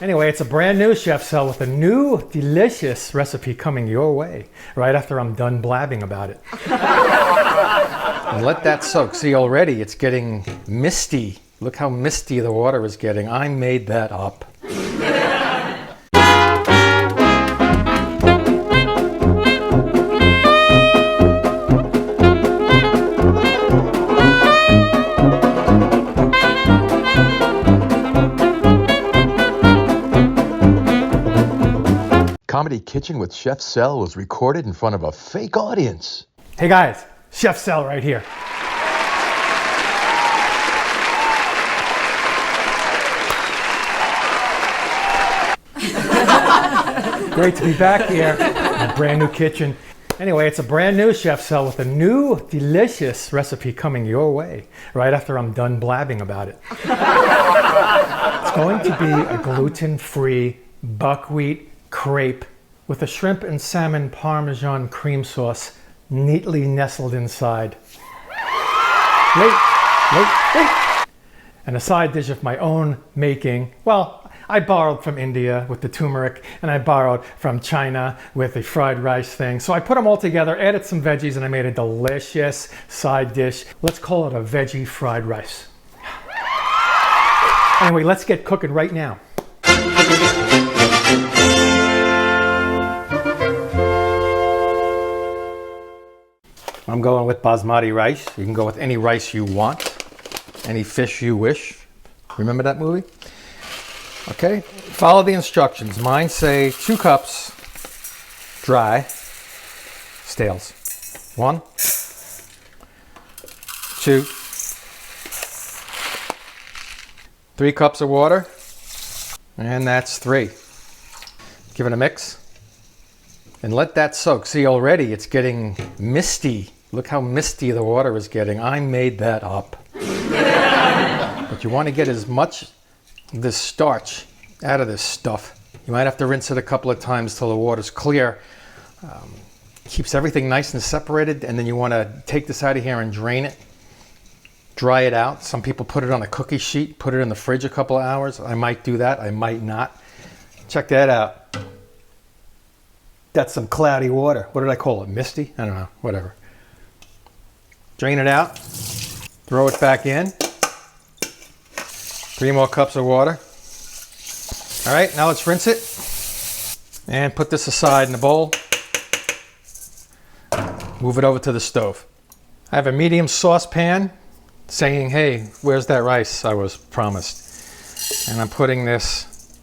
Anyway, it's a brand new chef cell with a new delicious recipe coming your way right after I'm done blabbing about it. And let that soak. See, already it's getting misty. Look how misty the water is getting. I made that up. Comedy Kitchen with Chef Cell was recorded in front of a fake audience. Hey guys, Chef Cell right here. Great to be back here in a brand new kitchen. Anyway, it's a brand new chef cell with a new delicious recipe coming your way right after I'm done blabbing about it. It's going to be a gluten-free buckwheat crepe with a shrimp and salmon Parmesan cream sauce neatly nestled inside. Wait. And a side dish of my own making. Well, I borrowed from India with the turmeric, and I borrowed from China with the fried rice thing. So I put them all together, added some veggies, and I made a delicious side dish. Let's call it a veggie fried rice. Anyway, let's get cooking right now. I'm going with basmati rice. You can go with any rice you want, any fish you wish. Remember that movie? Okay, follow the instructions. Mine say 2 cups dry stales. 1, 2, 3 cups of water, and that's 3. Give it a mix and let that soak. See, already it's getting misty. Look how misty the water is getting. I made that up. But you want to get as much this starch out of this stuff. You might have to rinse it a couple of times till the water's clear. Keeps everything nice and separated, and then you want to take this out of here and drain it. Dry it out. Some people put it on a cookie sheet, put it in the fridge a couple of hours. I might do that, I might not. Check that out. That's some cloudy water. What did I call it? Misty? I don't know, whatever. Drain it out, throw it back in. 3 more cups of water. All right, now let's rinse it and put this aside in the bowl. Move it over to the stove. I have a medium saucepan saying, hey, where's that rice I was promised? And I'm putting this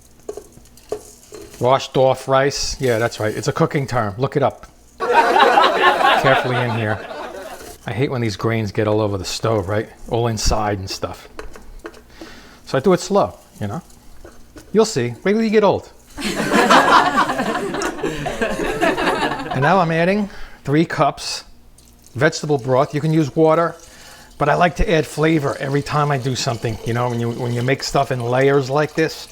washed off rice. Yeah, that's right. It's a cooking term. Look it up. Carefully in here. I hate when these grains get all over the stove, right? All inside and stuff. So I do it slow, you know? You'll see. Wait till you get old. And now I'm adding 3 cups vegetable broth. You can use water, but I like to add flavor every time I do something. You know, when you make stuff in layers like this,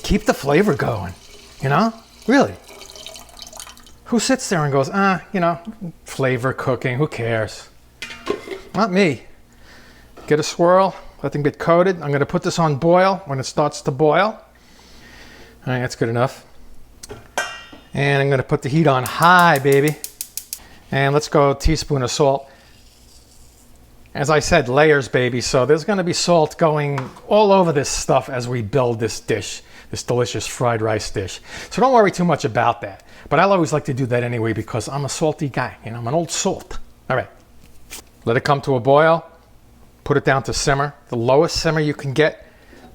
keep the flavor going, you know? Really. Who sits there and goes, you know, flavor cooking, who cares? Not me. Get a swirl. Let them get coated. I'm going to put this on boil when it starts to boil. All right, that's good enough. And I'm going to put the heat on high, baby. And let's go a teaspoon of salt. As I said, layers, baby. So there's going to be salt going all over this stuff as we build this dish, this delicious fried rice dish. So don't worry too much about that. But I'll always like to do that anyway because I'm a salty guy. You know, I'm an old salt. All right. Let it come to a boil. Put it down to simmer, the lowest simmer you can get.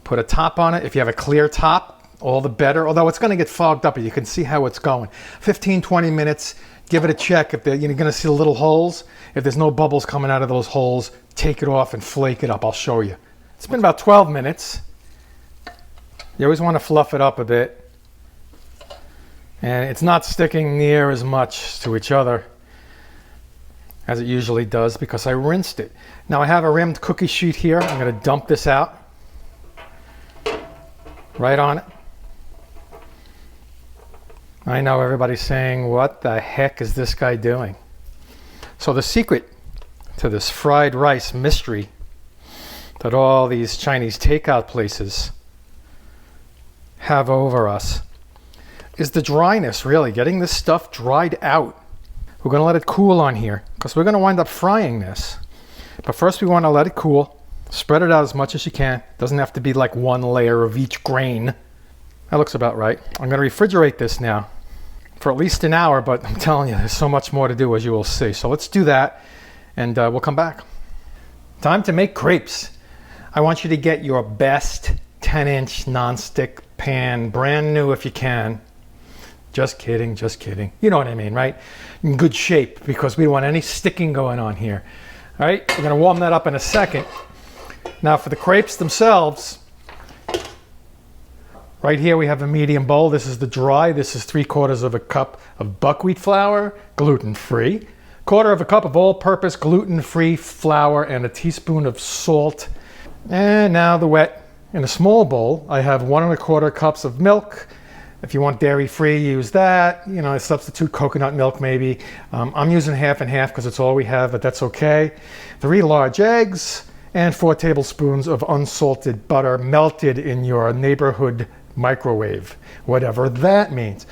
Put a top on it. If you have a clear top, all the better. Although it's going to get fogged up, but you can see how it's going. 15, 20 minutes. Give it a check. If you're going to see the little holes, if there's no bubbles coming out of those holes, take it off and flake it up. I'll show you. It's been about 12 minutes. You always want to fluff it up a bit. And it's not sticking near as much to each other as it usually does because I rinsed it. Now I have a rimmed cookie sheet here. I'm going to dump this out right on it. I know everybody's saying, what the heck is this guy doing? So the secret to this fried rice mystery that all these Chinese takeout places have over us is the dryness, really, getting this stuff dried out. We're going to let it cool on here because we're going to wind up frying this. But first we want to let it cool. Spread it out as much as you can. Doesn't have to be like one layer of each grain. That looks about right. I'm going to refrigerate this now for at least an hour, but I'm telling you, there's so much more to do, as you will see. So let's do that, and we'll come back. Time to make crepes. I want you to get your best 10-inch nonstick pan, brand new if you can. Just kidding, just kidding. You know what I mean, right? In good shape, because we don't want any sticking going on here. All right, we're going to warm that up in a second. Now for the crepes themselves, right here we have a medium bowl. This is the dry. This is 3/4 of a cup of buckwheat flour, gluten-free. 1/4 of a cup of all-purpose gluten-free flour and a teaspoon of salt. And now the wet. In a small bowl, I have 1 1/4 cups of milk. If you want dairy-free, use that. You know, substitute coconut milk maybe. I'm using half and half because it's all we have, but that's okay. 3 large eggs and 4 tablespoons of unsalted butter melted in your neighborhood microwave, whatever that means.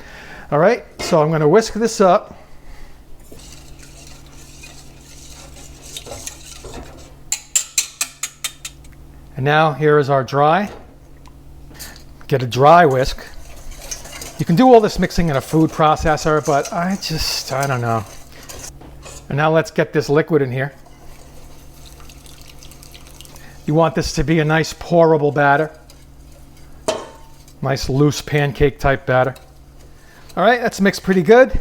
All right, so I'm going to whisk this up. And now here is our dry. Get a dry whisk. You can do all this mixing in a food processor, but I don't know. And now let's get this liquid in here. You want this to be a nice pourable batter. Nice loose pancake type batter. All right, that's mixed pretty good.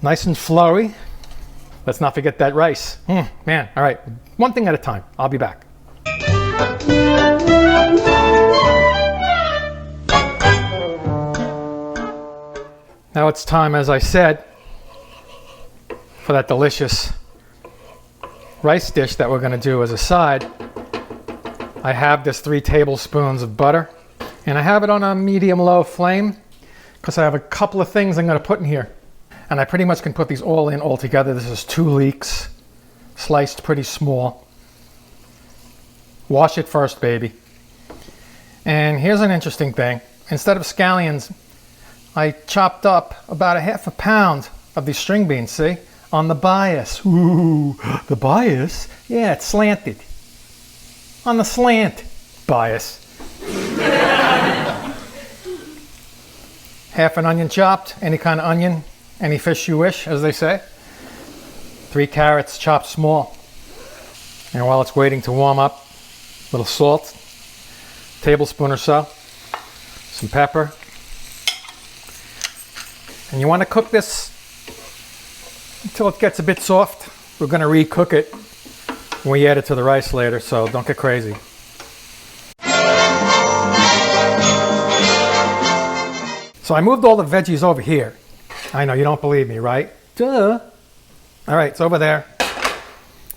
Nice and flowy. Let's not forget that rice. Man, all right, one thing at a time. I'll be back. Now it's time, as I said, for that delicious rice dish that we're going to do as a side. I have this 3 tablespoons of butter, and I have it on a medium-low flame because I have a couple of things I'm going to put in here. And I pretty much can put these all in all together. This is 2 leeks, sliced pretty small. Wash it first, baby. And here's an interesting thing. Instead of scallions, I chopped up about 1/2 pound of these string beans, see? On the bias. Ooh, the bias? Yeah, it's slanted. On the slant bias. 1/2 an onion chopped, any kind of onion, any fish you wish, as they say. 3 carrots chopped small. And while it's waiting to warm up, a little salt, tablespoon or so, some pepper. And you want to cook this until it gets a bit soft. We're going to recook it when we add it to the rice later, so don't get crazy. So I moved all the veggies over here. I know, you don't believe me, right? Duh. All right, it's over there.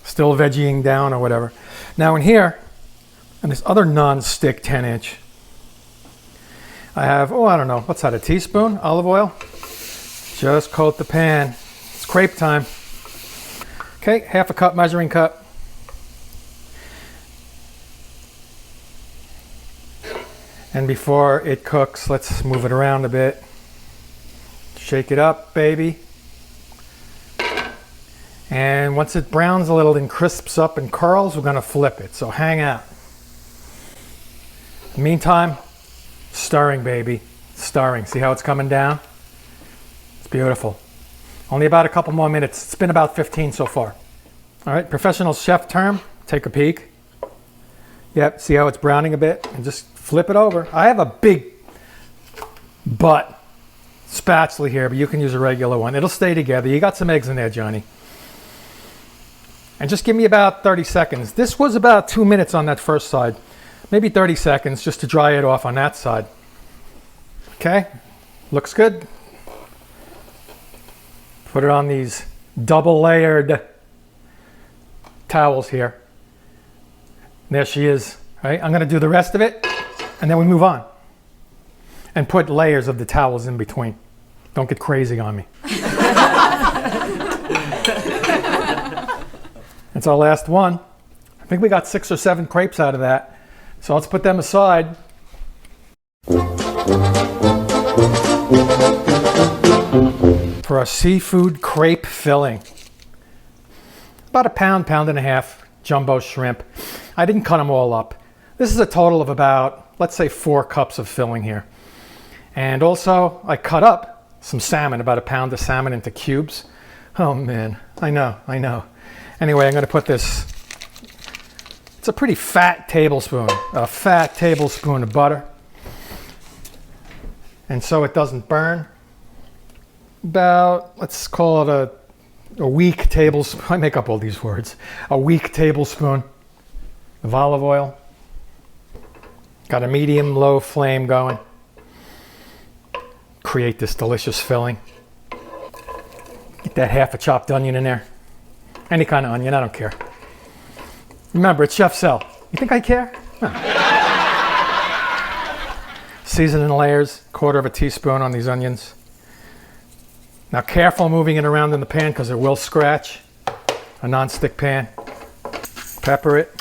Still veggieing down or whatever. Now in here, and this other non-stick 10-inch, I have, I don't know, what's that, a teaspoon olive oil? Just coat the pan. It's crepe time. Okay, 1/2 cup measuring cup. And before it cooks, let's move it around a bit. Shake it up, baby. And once it browns a little and crisps up and curls, we're gonna flip it, so hang out. In the meantime, stirring, baby, stirring. See how it's coming down? It's beautiful. Only about a couple more minutes. It's been about 15 so far. All right, professional chef term, take a peek. Yep, see how it's browning a bit? And just flip it over. I have a big butt spatula here, but you can use a regular one. It'll stay together. You got some eggs in there, Johnny. And just give me about 30 seconds. This was about 2 minutes on that first side. Maybe 30 seconds just to dry it off on that side. Okay, looks good. Put it on these double layered towels here. There she is, right? I'm gonna do the rest of it and then we move on. And put layers of the towels in between. Don't get crazy on me. It's our last one. I think we got 6 or 7 crepes out of that. So let's put them aside. For our seafood crepe filling. About a pound, pound and a half jumbo shrimp. I didn't cut them all up. This is a total of about, let's say, 4 cups of filling here. And also, I cut up some salmon, about a pound of salmon into cubes. Oh man, I know. Anyway, I'm gonna put this, it's a pretty fat tablespoon, a fat tablespoon of butter. And so it doesn't burn. About, let's call it a weak tablespoon, I make up all these words, a weak tablespoon of olive oil. Got a medium-low flame going. Create this delicious filling. Get that half a chopped onion in there. Any kind of onion, I don't care. Remember, it's Chef Cell. You think I care? No. Season in layers, 1/4 teaspoon on these onions. Now careful moving it around in the pan because it will scratch. A non-stick pan. Pepper it.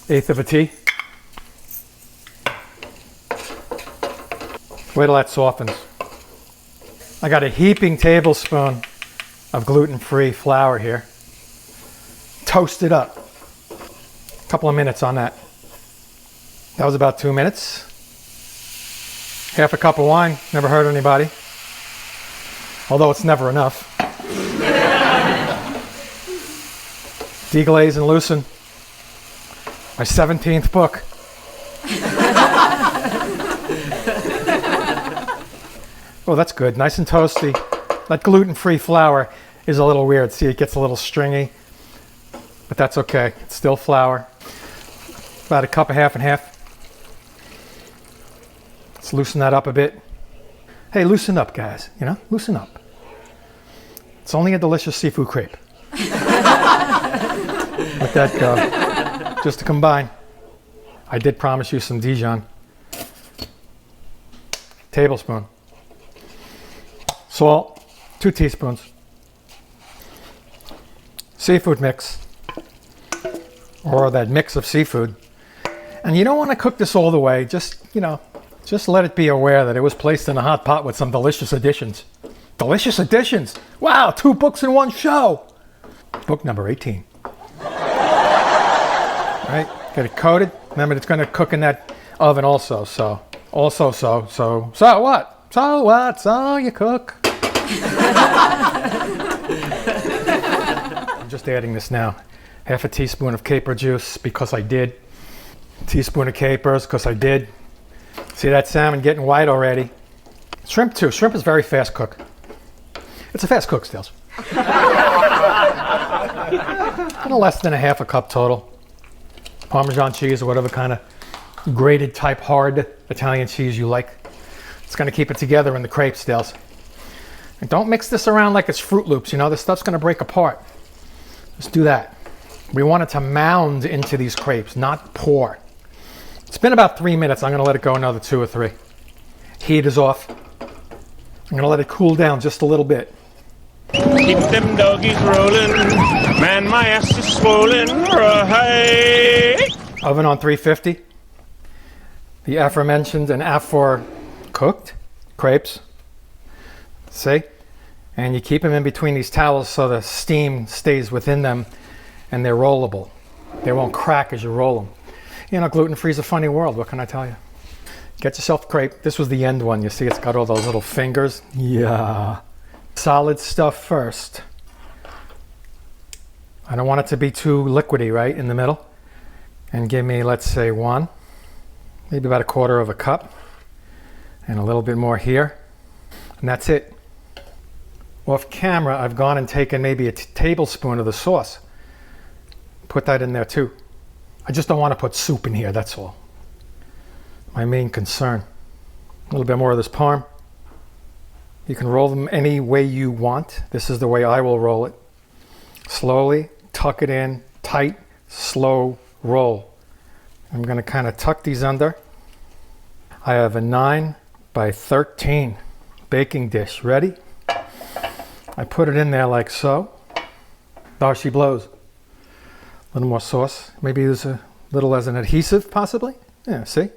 1/8 tea. Wait till that softens. I got a heaping tablespoon of gluten-free flour here. Toast it up. A couple of minutes on that. That was about 2 minutes. Half a cup of wine, never hurt anybody. Although it's never enough. Deglaze and loosen. My 17th book. Oh, that's good, nice and toasty. That gluten-free flour is a little weird. See, it gets a little stringy, but that's okay. It's still flour. About a cup, half and half. Let's loosen that up a bit. Hey, loosen up, guys. You know, loosen up. It's only a delicious seafood crepe. Let that go. Just to combine. I did promise you some Dijon. Tablespoon. Salt, 2 teaspoons. Seafood mix. Or that mix of seafood. And you don't want to cook this all the way. Just let it be aware that it was placed in a hot pot with some delicious additions. Delicious additions! Wow, 2 books in one show! Book number 18. Right, get it coated. Remember, it's going to cook in that oven also. So what? So you cook. I'm just adding this now. Half a teaspoon of caper juice because I did. Teaspoon of capers because I did. See that salmon getting white already? Shrimp too. Shrimp is very fast cook. It's a fast cook, Stills. Less than a half a cup total. Parmesan cheese or whatever kind of grated type hard Italian cheese you like. It's going to keep it together in the crepe, Stills. And don't mix this around like it's Fruit Loops. You know, this stuff's going to break apart. Just do that. We want it to mound into these crepes, not pour. It's been about 3 minutes. I'm going to let it go another 2 or 3. Heat is off. I'm going to let it cool down just a little bit. Keep them doggies rolling. Man, my ass is swollen. Right. Oven on 350. The aforementioned and afore cooked crepes. See? And you keep them in between these towels so the steam stays within them and they're rollable. They won't crack as you roll them. You know, gluten-free is a funny world. What can I tell you? Get yourself a crepe. This was the end one. You see it's got all those little fingers? Yeah. Solid stuff first. I don't want it to be too liquidy, right, in the middle. And give me, let's say, 1. Maybe about 1/4 cup. And a little bit more here. And that's it. Off camera, I've gone and taken maybe a tablespoon of the sauce. Put that in there too. I just don't want to put soup in here, that's all. My main concern. A little bit more of this parm. You can roll them any way you want. This is the way I will roll it. Slowly, tuck it in, tight, slow roll. I'm going to kind of tuck these under. I have a 9 by 13 baking dish. Ready? I put it in there like so. There she blows. A little more sauce. Maybe use a little as an adhesive, possibly. Yeah, see?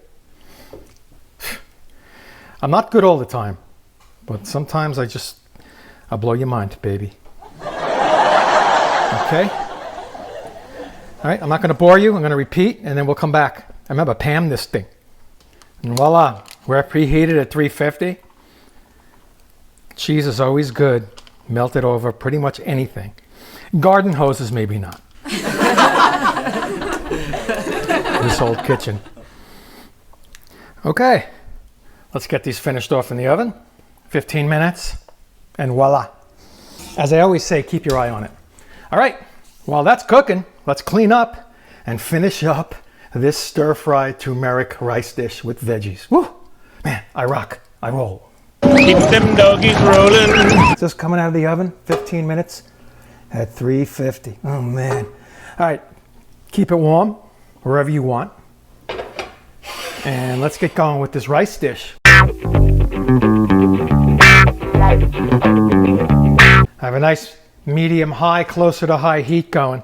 I'm not good all the time, but sometimes I blow your mind, baby. Okay? All right, I'm not going to bore you. I'm going to repeat, and then we'll come back. I remember Pam this thing. And voila, we're preheated at 350. Cheese is always good. Melted over pretty much anything. Garden hoses, maybe not. This old kitchen. Okay, let's get these finished off in the oven. 15 minutes, and voila. As I always say, keep your eye on it. All right, while that's cooking, let's clean up and finish up this stir-fried turmeric rice dish with veggies. Woo! Man, I rock, I roll. Keep them doggies rolling. Just coming out of the oven, 15 minutes at 350. Oh man. All right, keep it warm wherever you want. And let's get going with this rice dish. I have a nice medium high, closer to high heat going.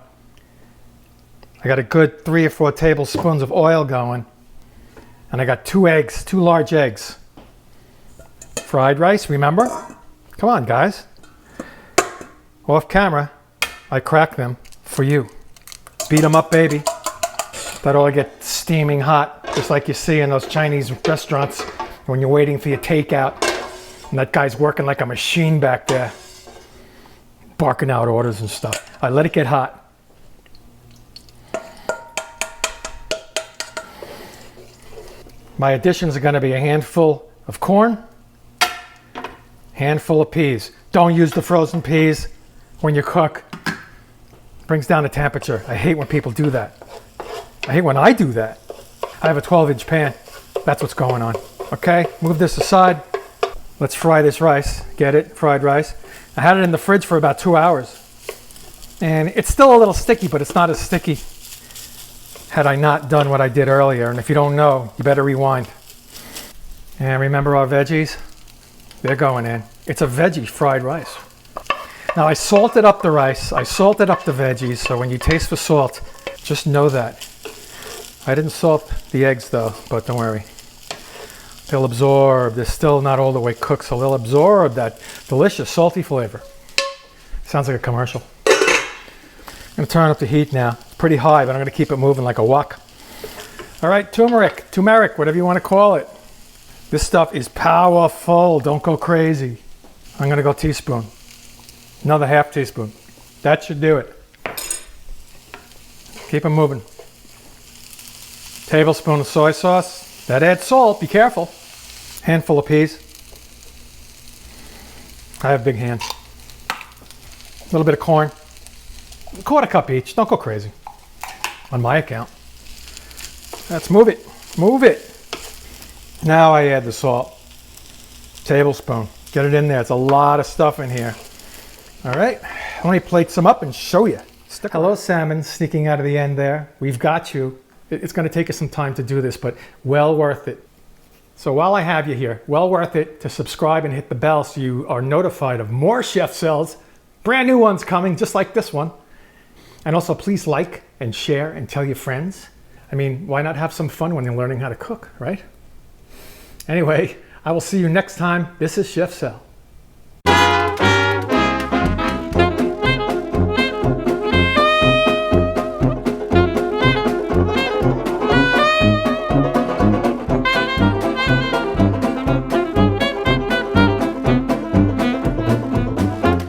I got a good 3 or 4 tablespoons of oil going. And I got 2 eggs, 2 large eggs. Fried rice, remember? Come on, guys. Off camera, I crack them for you. Beat them up, baby. That all get steaming hot, just like you see in those Chinese restaurants when you're waiting for your takeout. And that guy's working like a machine back there, barking out orders and stuff. I let it get hot. My additions are going to be a handful of corn, handful of peas. Don't use the frozen peas when you cook. It brings down the temperature. I hate when people do that. I hate when I do that. I have a 12-inch pan. That's what's going on. Okay, move this aside. Let's fry this rice. Get it? Fried rice. I had it in the fridge for about 2 hours. And it's still a little sticky, but it's not as sticky had I not done what I did earlier. And if you don't know, you better rewind. And remember our veggies? They're going in. It's a veggie fried rice. Now I salted up the rice. I salted up the veggies. So when you taste for salt, just know that. I didn't salt the eggs though, but don't worry. They'll absorb. They're still not all the way cooked, so they'll absorb that delicious salty flavor. Sounds like a commercial. I'm gonna turn up the heat now. It's pretty high, but I'm gonna keep it moving like a wok. All right, turmeric, whatever you want to call it. This stuff is powerful. Don't go crazy. I'm gonna go teaspoon. Another half teaspoon. That should do it. Keep it moving. Tablespoon of soy sauce. That adds salt, be careful. Handful of peas. I have big hands. A little bit of corn. 1/4 cup each, don't go crazy. On my account. Let's move it, move it. Now I add the salt. Tablespoon, get it in there. It's a lot of stuff in here. All right, let me plate some up and show you. Hello salmon, sneaking out of the end there. We've got you. It's gonna take us some time to do this, but well worth it. So while I have you here, well worth it to subscribe and hit the bell so you are notified of more chef cells, brand new ones coming, just like this one. And also please like and share and tell your friends. I mean, why not have some fun when you're learning how to cook, right? Anyway, I will see you next time. This is Chef Cell.